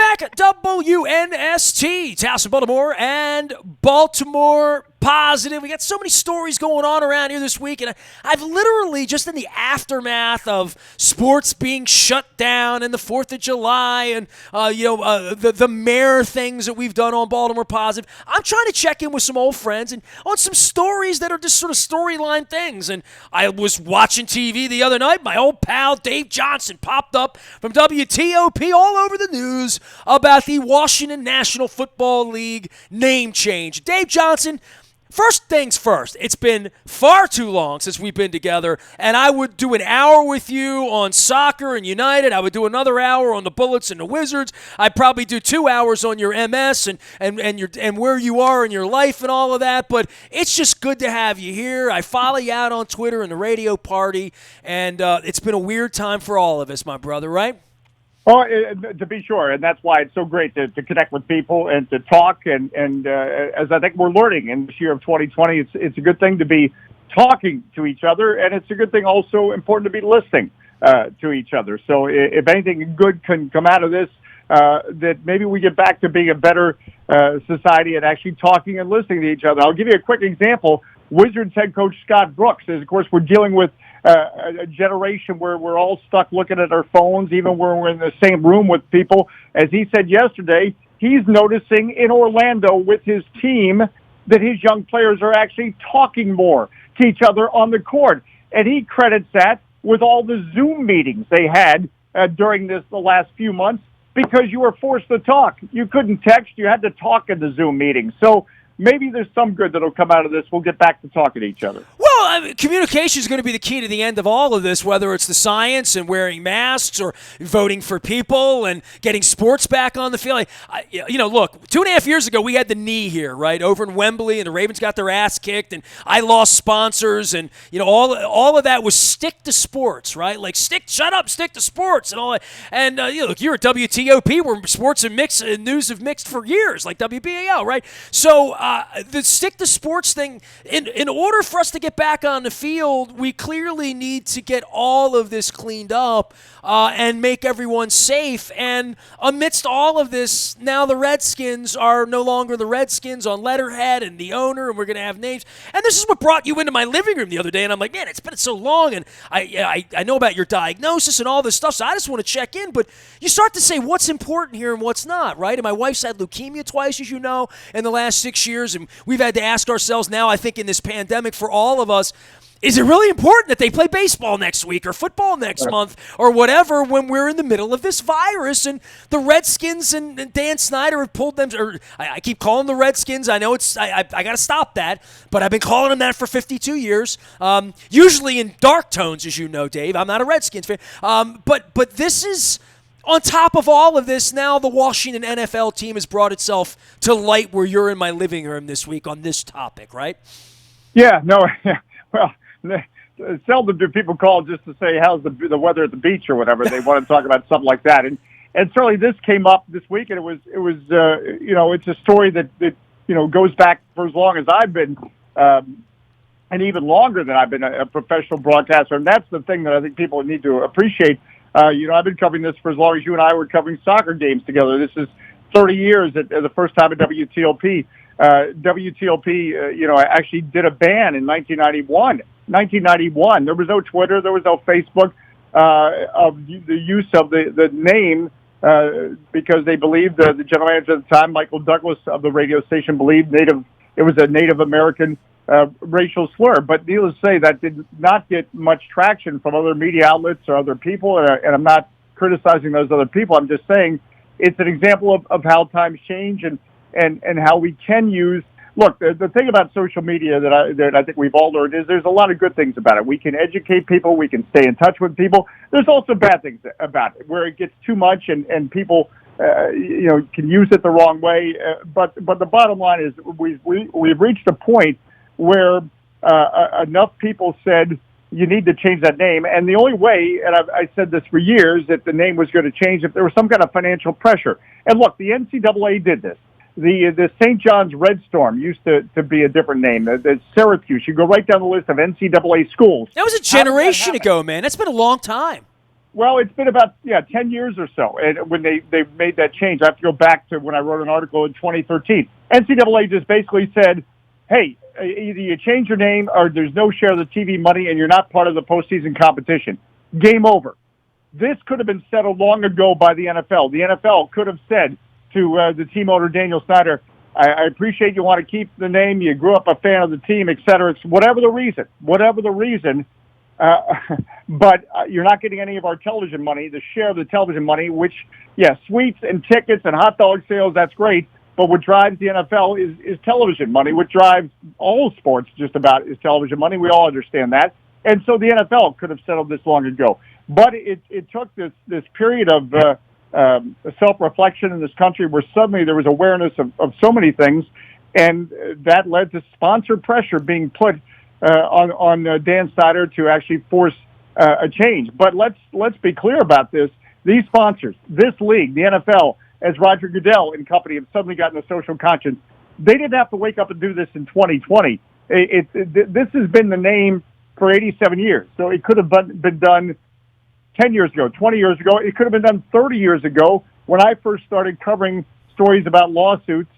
back at WNST, Towson, Baltimore, and Baltimore Positive. We got so many stories going on around here this week, and I've literally, just in the aftermath of sports being shut down and the 4th of July and, the mayor things that we've done on Baltimore Positive, I'm trying to check in with some old friends and on some stories that are just sort of storyline things. And I was watching TV the other night. My old pal Dave Johnson popped up from WTOP all over the news about the Washington National Football League name change. Dave Johnson, first things first, it's been far too long since we've been together, and I would do an hour with you on soccer and United. I would do another hour on the Bullets and the Wizards. I'd probably do 2 hours on your MS and where you are in your life and all of that, but it's just good to have you here. I follow you out on Twitter and the radio party, and it's been a weird time for all of us, my brother, right? Oh, to be sure, and that's why it's so great to connect with people and to talk. And as I think we're learning in this year of 2020, it's a good thing to be talking to each other, and it's a good thing also important to be listening to each other. So if anything good can come out of this, that maybe we get back to being a better society and actually talking and listening to each other. I'll give you a quick example. Wizards head coach Scott Brooks is, of course, we're dealing with a generation where we're all stuck looking at our phones, even when we're in the same room with people. As he said yesterday, he's noticing in Orlando with his team that his young players are actually talking more to each other on the court. And he credits that with all the Zoom meetings they had during the last few months, because you were forced to talk. You couldn't text. You had to talk in the Zoom meetings. So maybe there's some good that'll come out of this. We'll get back to talking to each other. Well, I mean, communication is going to be the key to the end of all of this, whether it's the science and wearing masks or voting for people and getting sports back on the field. Look, 2.5 years ago, we had the knee here, right, over in Wembley, and the Ravens got their ass kicked, and I lost sponsors, and, all of that was stick to sports, right? Like, shut up, stick to sports, and all that. And, look, you're at WTOP, where sports and news have mixed for years, like WBAL, right? So the stick to sports thing, in order for us to get back on the field, we clearly need to get all of this cleaned up and make everyone safe. And amidst all of this, now the Redskins are no longer the Redskins on letterhead and the owner, and we're going to have names. And this is what brought you into my living room the other day, and I'm like, man, it's been so long, and I know about your diagnosis and all this stuff, so I just want to check in. But you start to say what's important here and what's not, right? And my wife's had leukemia twice, as you know, in the last 6 years, and we've had to ask ourselves now, I think in this pandemic, for all of us, is it really important that they play baseball next week or football next month or whatever when we're in the middle of this virus? And the Redskins and Dan Snyder have pulled them. Or I keep calling them the Redskins. I know I got to stop that, but I've been calling them that for 52 years, usually in dark tones, as you know, Dave. I'm not a Redskins fan. But this is, on top of all of this, now the Washington NFL team has brought itself to light where you're in my living room this week on this topic, right? Yeah, no, well, seldom do people call just to say how's the weather at the beach or whatever. They want to talk about something like that, and certainly this came up this week, and it was it's a story that goes back for as long as I've been, and even longer than I've been a professional broadcaster. And that's the thing that I think people need to appreciate. I've been covering this for as long as you and I were covering soccer games together. This is 30 years at the first time at WTOP. WTOP, actually did a ban in 1991. 1991. There was no Twitter. There was no Facebook of the use of the name because they believed the general manager at the time, Michael Douglas of the radio station, believed it was a Native American racial slur. But needless to say, that did not get much traction from other media outlets or other people. And I'm not criticizing those other people. I'm just saying it's an example of how times change and how we can use. Look, the thing about social media that I think we've all learned is there's a lot of good things about it. We can educate people. We can stay in touch with people. There's also bad things about it, where it gets too much and people, can use it the wrong way. But the bottom line is we've reached a point where enough people said you need to change that name. And the only way, and I said this for years, that the name was going to change if there was some kind of financial pressure. And look, the NCAA did this. The St. John's Red Storm used to be a different name. The Syracuse. You go right down the list of NCAA schools. That was a generation ago, man. That's been a long time. Well, it's been about 10 years or so, and when they made that change. I have to go back to when I wrote an article in 2013. NCAA just basically said, "Hey, either you change your name or there's no share of the TV money, and you're not part of the postseason competition. Game over." This could have been settled long ago by the NFL. The NFL could have said to the team owner Daniel Snyder, "I appreciate you want to keep the name. You grew up a fan of the team, et cetera. Whatever the reason." But you're not getting any of our television money, the share of the television money, which, suites and tickets and hot dog sales, that's great. But what drives the NFL is television money. What drives all sports just about is television money. We all understand that. And so the NFL could have settled this long ago. But it took this period of self-reflection in this country where suddenly there was awareness of so many things, and that led to sponsor pressure being put on Dan Snyder to actually force a change. But let's be clear about this. These sponsors, this league, the NFL, as Roger Goodell and company have suddenly gotten a social conscience, they didn't have to wake up and do this in 2020. This has been the name for 87 years. So it could have been done 10 years ago, 20 years ago. It could have been done 30 years ago when I first started covering stories about lawsuits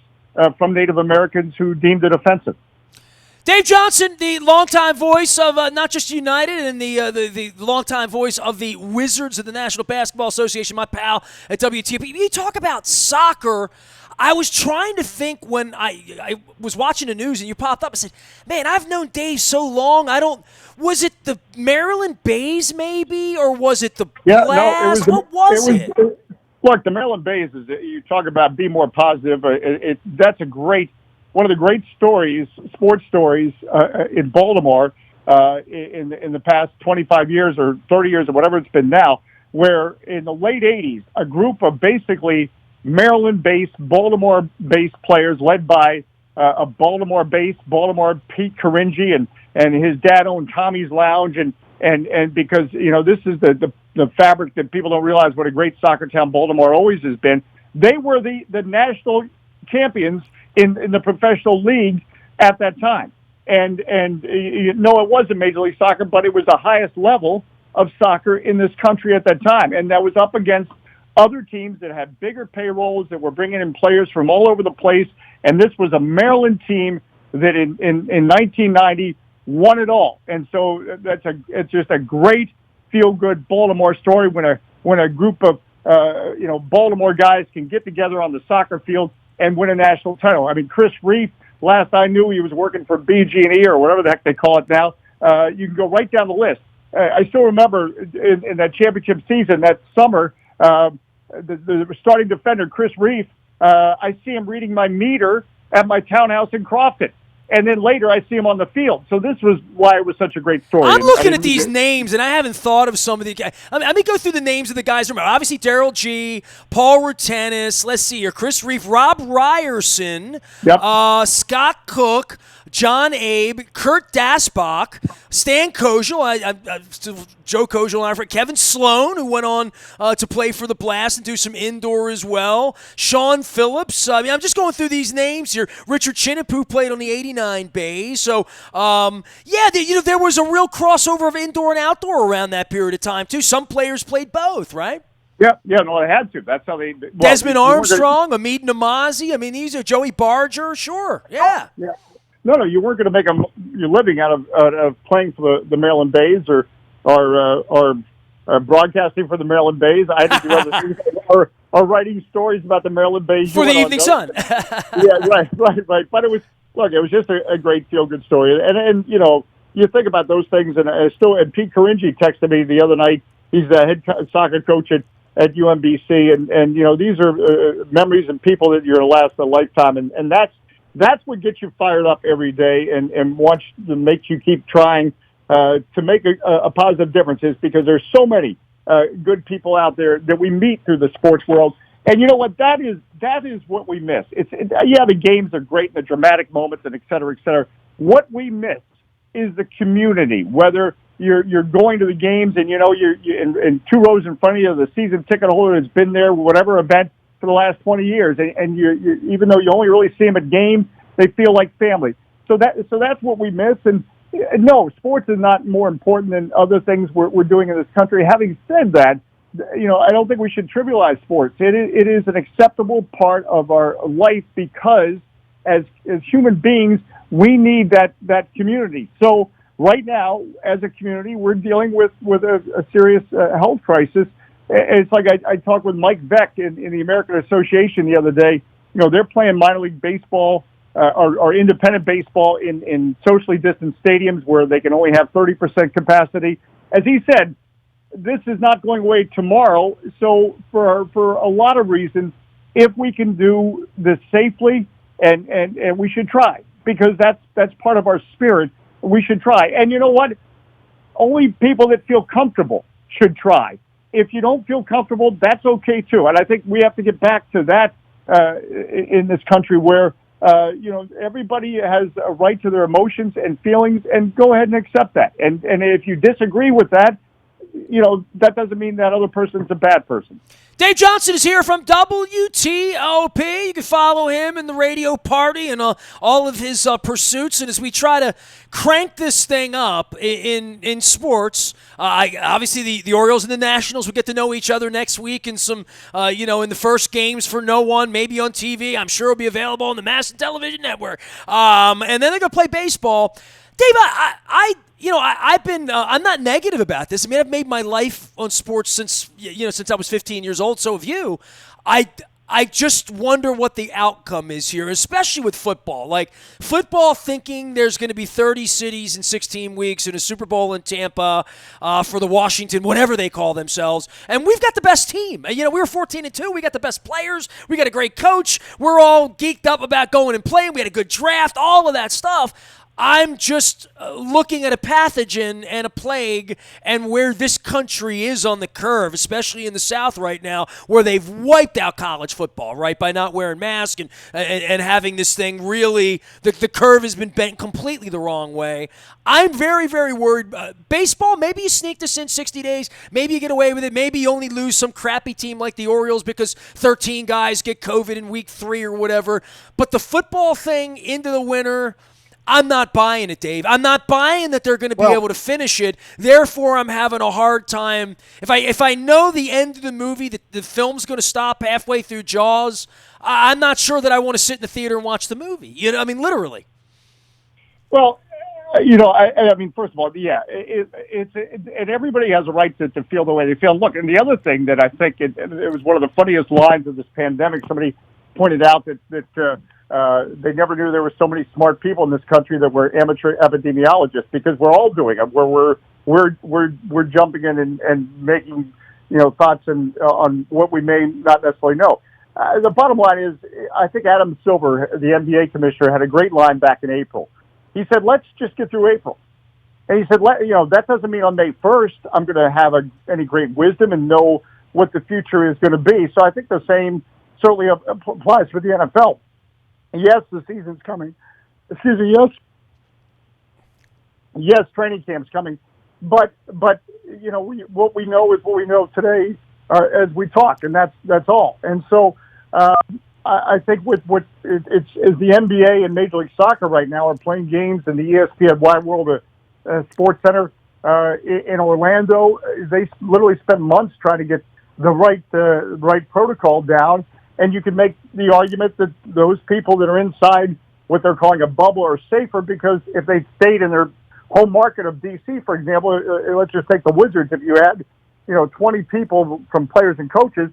from Native Americans who deemed it offensive. Dave Johnson, the longtime voice of not just United and the longtime voice of the Wizards of the National Basketball Association, my pal at WTOP. You talk about soccer. I was trying to think when I was watching the news and you popped up. I said, man, I've known Dave so long. Was it the Maryland Bays maybe, or was it the Blast? What was it? Look, the Maryland Bays, you talk about be more positive. That's one of the great stories, sports stories in Baltimore in the past 25 years or 30 years or whatever it's been now, where in the late 80s, a group of basically Maryland-based, Baltimore-based players led by a Baltimore-based Pete Caringi and his dad owned Tommy's Lounge and because this is the fabric that people don't realize what a great soccer town Baltimore always has been. They were the national champions in the professional league at that time. And it wasn't Major League Soccer, but it was the highest level of soccer in this country at that time. And that was up against other teams that had bigger payrolls, that were bringing in players from all over the place. And this was a Maryland team that in 1990 won it all. And so it's just a great feel-good Baltimore story when a group of Baltimore guys can get together on the soccer field and win a national title. I mean, Chris Reef, last I knew, he was working for BG&E or whatever the heck they call it now. You can go right down the list. I still remember in that championship season, that summer, the starting defender, Chris Reef, I see him reading my meter at my townhouse in Crofton. And then later I see him on the field. So this was why it was such a great story. I'm looking at these names, and I haven't thought of some of the guys. Let me go through the names of the guys. Remember, obviously, Darryl G., Paul Rutenis, let's see here, Chris Reef, Rob Ryerson, Scott Cook, John Abe, Kurt Dasbach, Stan Kojal, Joe Kojal, Kevin Sloan, who went on to play for the Blast and do some indoor as well, Sean Phillips. I'm just going through these names here. Richard Chinip, who played on the 89 Bays. So, there was a real crossover of indoor and outdoor around that period of time, too. Some players played both, right? Yeah, no, they had to. That's how they. Well, Desmond Armstrong, Hamid Namazi. I mean, these are Joey Barger. Sure, yeah. Yeah. No, you weren't going to make your living out of playing for the Maryland Bays or broadcasting for the Maryland Bays. I had to do other things or writing stories about the Maryland Bays for the Evening Sun. Yeah, right. But it was just a great feel-good story, and you think about those things, and Pete Caringi texted me the other night. He's the head soccer coach at UMBC, and these are memories and people that you're going to last a lifetime, and that's what gets you fired up every day and wants to make you keep trying to make a positive difference, is because there's so many good people out there that we meet through the sports world. And you know what? That is what we miss. The games are great and the dramatic moments and et cetera, et cetera. What we miss is the community, whether you're going to the games and you're in 2 rows in front of you, the season ticket holder has been there, whatever event, for the last 20 years, and you even though you only really see them at games, they feel like family. So that's what we miss. And no, sports is not more important than other things we're doing in this country. Having said that, I don't think we should trivialize sports. It is an acceptable part of our life because as human beings, we need that community. So right now, as a community, we're dealing with a serious health crisis. It's like I talked with Mike Veck in the American Association the other day. They're playing minor league baseball or independent baseball in socially distanced stadiums where they can only have 30% capacity. As he said, this is not going away tomorrow. So for a lot of reasons, if we can do this safely, and we should try, because that's part of our spirit. We should try. And you know what? Only people that feel comfortable should try. If you don't feel comfortable, that's okay too. And I think we have to get back to that in this country where everybody has a right to their emotions and feelings, and go ahead and accept that. And if you disagree with that, that doesn't mean that other person's a bad person. Dave Johnson is here from WTOP. You can follow him in the radio party and all of his pursuits. And as we try to crank this thing up in sports, obviously the Orioles and the Nationals will get to know each other next week in some, in the first games for no one, maybe on TV. I'm sure it'll be available on the Mass Television Network. And then they're going to play baseball. Dave, I've been I'm not negative about this. I mean, I've made my life on sports since I was 15 years old. So have you. I just wonder what the outcome is here, especially with football. Like football, thinking there's going to be 30 cities in 16 weeks and a Super Bowl in Tampa for the Washington, whatever they call themselves, and we've got the best team. We were 14-2. We got the best players. We got a great coach. We're all geeked up about going and playing. We had a good draft. All of that stuff. I'm just looking at a pathogen and a plague and where this country is on the curve, especially in the South right now, where they've wiped out college football, right, by not wearing masks and having this thing really, the curve has been bent completely the wrong way. I'm very, very worried. Baseball, maybe you sneak this in 60 days. Maybe you get away with it. Maybe you only lose some crappy team like the Orioles because 13 guys get COVID in week 3 or whatever. But the football thing into the winter, I'm not buying it, Dave. I'm not buying that they're going to be able to finish it. Therefore, I'm having a hard time. If I know the end of the movie, the film's going to stop halfway through Jaws, I'm not sure that I want to sit in the theater and watch the movie. Literally. Well, I mean, first of all, yeah, and everybody has a right to feel the way they feel. Look, and the other thing that I think it was one of the funniest lines of this pandemic. Somebody pointed out that they never knew there were so many smart people in this country that were amateur epidemiologists, because we're all doing it. Where we're jumping in and making thoughts on what we may not necessarily know. The bottom line is, I think Adam Silver, the NBA commissioner, had a great line back in April. He said, "Let's just get through April." And he said, that doesn't mean on May 1st I'm going to have any great wisdom and know what the future is going to be. So I think the same certainly applies for the NFL. Yes, the season's coming. Excuse me. Yes, training camp's coming. But what we know is what we know today as we talk, and that's all. And so I think with it's the NBA and Major League Soccer right now are playing games in the ESPN Wide World Sports Center in Orlando. They literally spent months trying to get the right protocol down. And you can make the argument that those people that are inside what they're calling a bubble are safer, because if they stayed in their home market of D.C., for example, let's just take the Wizards. If you had, 20 people from players and coaches,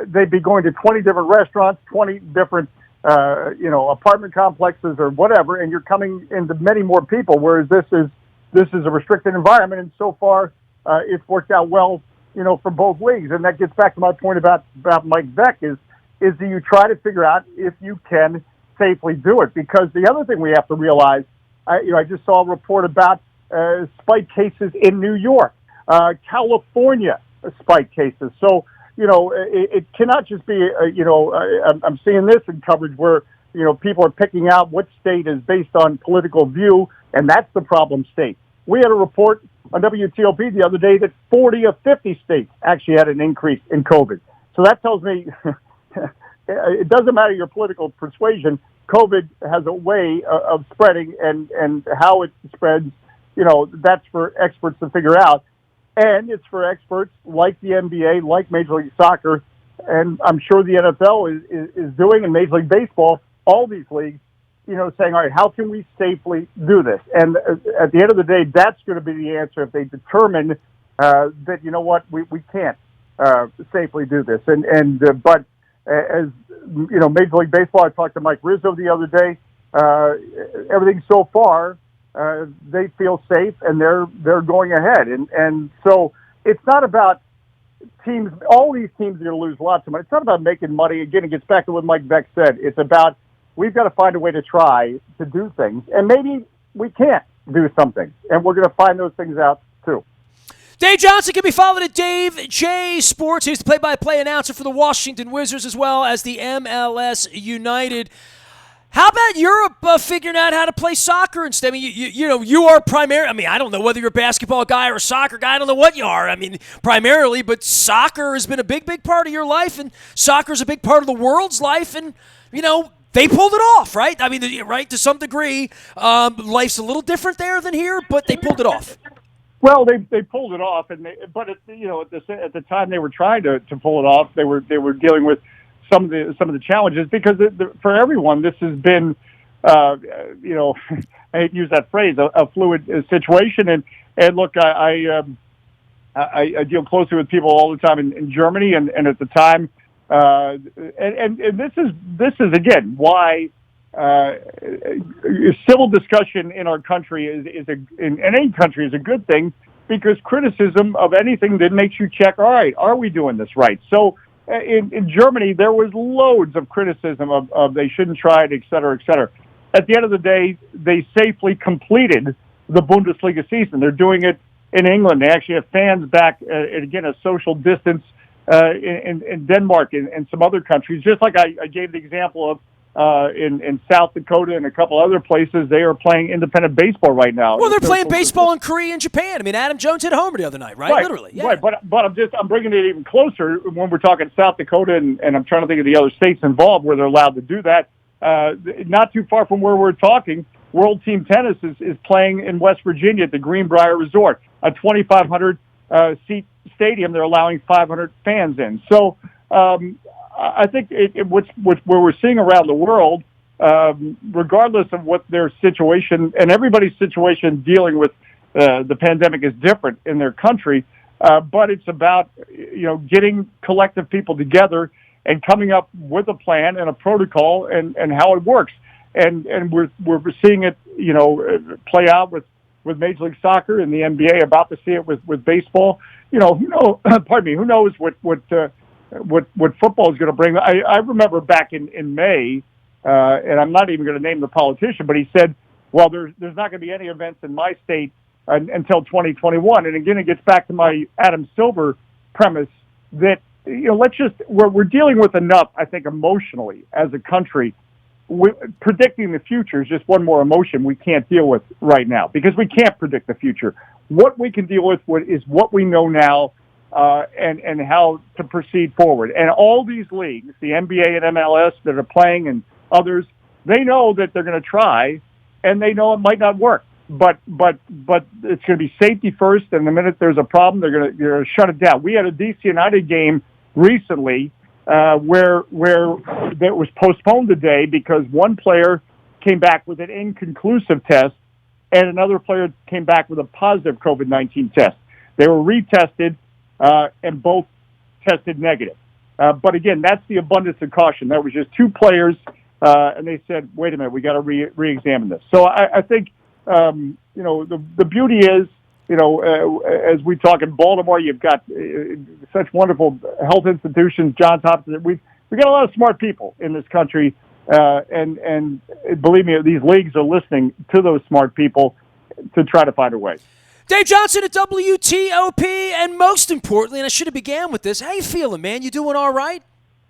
they'd be going to 20 different restaurants, 20 different, apartment complexes or whatever, and you're coming into many more people. Whereas this is a restricted environment, and so far it's worked out well, for both leagues. And that gets back to my point about Mike Veck is that you try to figure out if you can safely do it. Because the other thing we have to realize, I just saw a report about spike cases in New York, California spike cases. So, it cannot just be, I'm seeing this in coverage where, people are picking out what state is based on political view, and that's the problem state. We had a report on WTOP the other day that 40 of 50 states actually had an increase in COVID. So that tells me it doesn't matter your political persuasion. COVID has a way of spreading, and how it spreads, that's for experts to figure out. And it's for experts like the NBA, like Major League Soccer, and I'm sure the NFL is doing, and Major League Baseball, all these leagues, saying, all right, how can we safely do this? And at the end of the day, that's going to be the answer if they determine that, we can't safely do this. But as, Major League Baseball, I talked to Mike Rizzo the other day, everything so far, they feel safe and they're going ahead. And so it's not about teams, all these teams are going to lose lots of money. It's not about making money. Again, it gets back to what Mike Beck said. It's about we've got to find a way to try to do things. And maybe we can't do something. And we're going to find those things out, too. Dave Johnson can be followed at Dave J Sports. He's the play-by-play announcer for the Washington Wizards as well as the MLS United. How about Europe figuring out how to play soccer instead? I mean, you are primary. I mean, I don't know whether you're a basketball guy or a soccer guy. I don't know what you are. I mean, primarily, but soccer has been a big, big part of your life, and soccer is a big part of the world's life, and, they pulled it off, right? I mean, right, to some degree. Life's a little different there than here, but they pulled it off. Well, they pulled it off, but at the time they were trying to pull it off, they were dealing with some of the challenges because for everyone this has been I hate to use that phrase, a fluid situation. And look, I deal closely with people all the time in Germany, and at the time, and this is again why civil discussion in our country in any country is a good thing, because criticism of anything that makes you check, all right, are we doing this right? So in Germany, there was loads of criticism of they shouldn't try it, et cetera, et cetera. At the end of the day, they safely completed the Bundesliga season. They're doing it in England. They actually have fans back, and again, a social distance in Denmark and some other countries. Just like I gave the example of in South Dakota and a couple other places, they are playing independent baseball right now. Well, they're playing baseball in Korea and Japan. I mean, Adam Jones hit a homer the other night, right? Literally, yeah. Right, but I'm bringing it even closer when we're talking South Dakota, and I'm trying to think of the other states involved where they're allowed to do that. Not too far from where we're talking, World Team Tennis is playing in West Virginia at the Greenbrier Resort, a 2,500 seat stadium. They're allowing 500 fans in. So I think where we're seeing around the world, regardless of what their situation, and everybody's situation dealing with the pandemic is different in their country, but it's about getting collective people together and coming up with a plan and a protocol and how it works. And we're seeing it play out with Major League Soccer and the NBA, about to see it with baseball. Pardon me, who knows what football is going to bring. I remember back in May, and I'm not even going to name the politician, but he said, well, there's not going to be any events in my state until 2021. And again, it gets back to my Adam Silver premise that, we're dealing with enough, I think, emotionally as a country. Predicting the future is just one more emotion we can't deal with right now, because we can't predict the future. What we can deal with is what we know now, and how to proceed forward. And all these leagues, the NBA and MLS that are playing and others, they know that they're going to try, and they know it might not work. But it's going to be safety first, and the minute there's a problem, they're going to shut it down. We had a DC United game recently where that was postponed today because one player came back with an inconclusive test, and another player came back with a positive COVID-19 test. They were retested, and both tested negative. But again, that's the abundance of caution. That was just two players, and they said, wait a minute, we got to re-examine this. So I think, the beauty is, as we talk in Baltimore, you've got such wonderful health institutions, Johns Hopkins. We got a lot of smart people in this country, and believe me, these leagues are listening to those smart people to try to find a way. Dave Johnson at WTOP, and most importantly, and I should have began with this, how you feeling, man? You doing all right?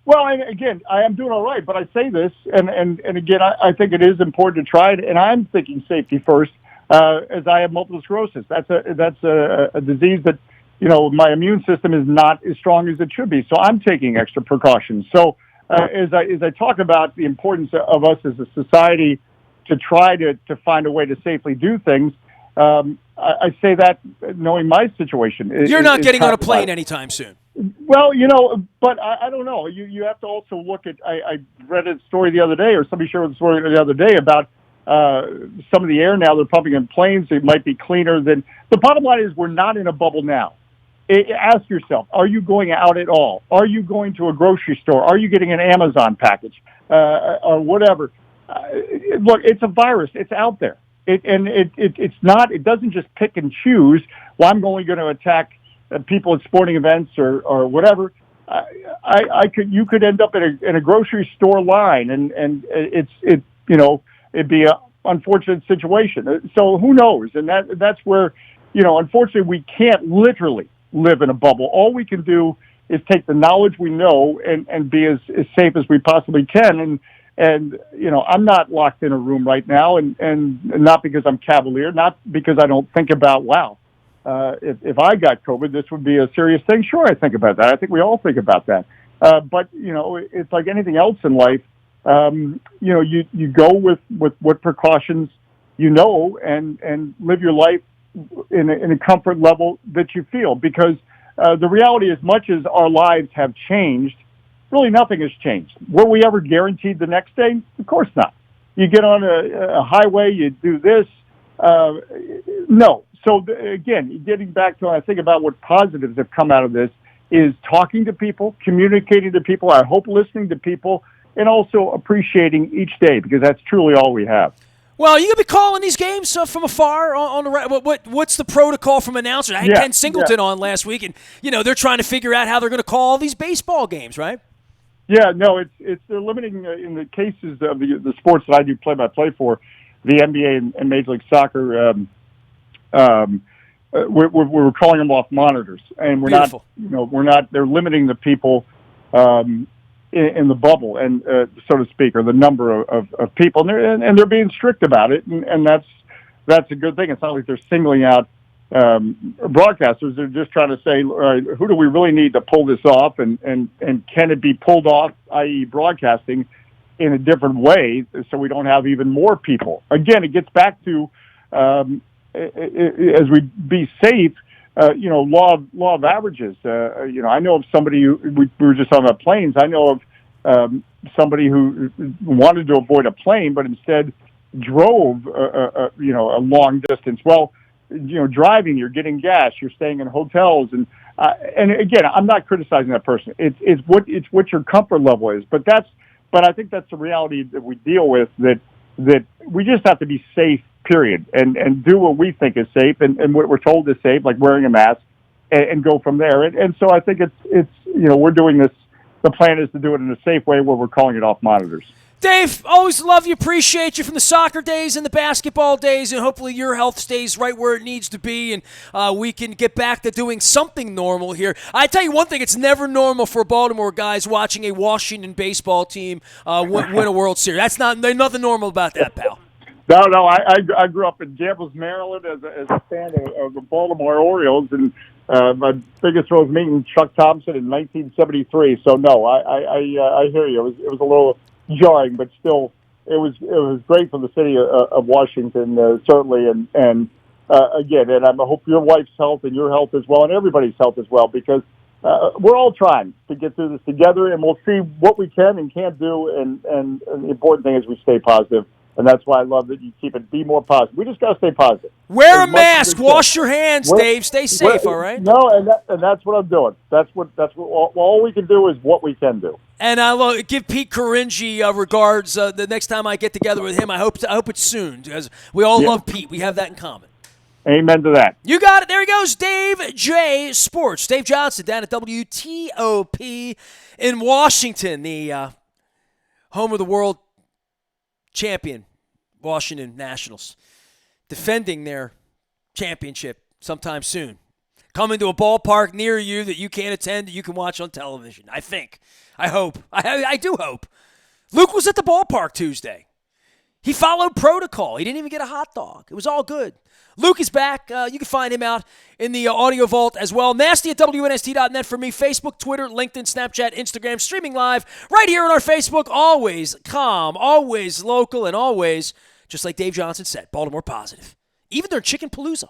Well, again, I am doing all right, but I say this, and again, I think it is important to try it, and I'm thinking safety first, as I have multiple sclerosis. That's a disease that, my immune system is not as strong as it should be, so I'm taking extra precautions. So as I talk about the importance of us as a society to try to find a way to safely do things, I say that knowing my situation. You're not getting on a plane anytime soon. Well, but I don't know. You have to also look at. I read a story the other day, or somebody shared a story the other day about some of the air now they're pumping in planes. It might be cleaner than. The bottom line is we're not in a bubble now. Ask yourself: are you going out at all? Are you going to a grocery store? Are you getting an Amazon package or whatever? Look, it's a virus. It's out there. It's not. It doesn't just pick and choose. Well, I'm only going to attack people at sporting events or whatever. You could end up in a grocery store line, and it'd be an unfortunate situation. So who knows? And that's where, unfortunately, we can't literally live in a bubble. All we can do is take the knowledge we know and be as safe as we possibly can. And I'm not locked in a room right now, and not because I'm cavalier, not because I don't think about, wow, if I got COVID, this would be a serious thing. Sure, I think about that. I think we all think about that. But it's like anything else in life. You go with what precautions and live your life in a comfort level that you feel. Because the reality, as much as our lives have changed, really nothing has changed. Were we ever guaranteed the next day? Of course not. You get on a highway, you do this. No. So again, getting back to when I think about what positives have come out of this is talking to people, communicating to people, I hope listening to people, and also appreciating each day, because that's truly all we have. Well, you going to be calling these games from afar on the what's the protocol from announcers? I had Ken Singleton on last week, and they're trying to figure out how they're going to call these baseball games, right? Yeah, no, it's they're limiting in the cases of the sports that I do play-by-play for, the NBA and Major League Soccer. We're calling them off monitors, and we're Beautiful. not. We're not. They're limiting the people in the bubble, and so to speak, or the number of people, and they're being strict about it, and that's a good thing. It's not like they're singling out broadcasters. They're just trying to say, who do we really need to pull this off, and can it be pulled off, i.e., broadcasting in a different way, so we don't have even more people. Again, it gets back to as we be safe, law of averages. I know of somebody we were just talking about planes. I know of somebody who wanted to avoid a plane, but instead drove a long distance. Well, driving, you're getting gas, you're staying in hotels, and again, I'm not criticizing that person. It's what your comfort level is, but I think that's the reality that we deal with. That we just have to be safe. Period, and do what we think is safe and what we're told is safe, like wearing a mask, and go from there. And so I think it's we're doing this. The plan is to do it in a safe way where we're calling it off monitors. Dave, always love you, appreciate you from the soccer days and the basketball days, and hopefully your health stays right where it needs to be, and we can get back to doing something normal here. I tell you one thing, it's never normal for Baltimore guys watching a Washington baseball team win a World Series. There's nothing normal about that, pal. No. I grew up in Gambles, Maryland, as a fan of the Baltimore Orioles, and my biggest was meeting Chuck Thompson in 1973. So no, I hear you. It was a little jarring, but still, it was great for the city of Washington, certainly, and again, and I hope your wife's health and your health as well, and everybody's health as well, because we're all trying to get through this together, and we'll see what we can and can't do, and the important thing is we stay positive. And that's why I love that you be more positive. We just got to stay positive. Wear a mask. Wash your hands, Dave. Stay safe, all right? No, and that's what I'm doing. That's what all we can do is what we can do. And I'll give Pete Caringi regards the next time I get together with him. I hope it's soon, because we all love Pete. We have that in common. Amen to that. You got it. There he goes, Dave J. Sports. Dave Johnson down at WTOP in Washington, the home of the world champion Washington Nationals, defending their championship sometime soon. Coming to a ballpark near you that you can't attend, that you can watch on television. I hope. I do hope. Luke was at the ballpark Tuesday. He followed protocol. He didn't even get a hot dog. It was all good. Luke is back. You can find him out in the audio vault as well. Nasty at WNST.net for me. Facebook, Twitter, LinkedIn, Snapchat, Instagram, streaming live right here on our Facebook. Always calm, always local, and always, just like Dave Johnson said, Baltimore positive. even during Chicken Palooza.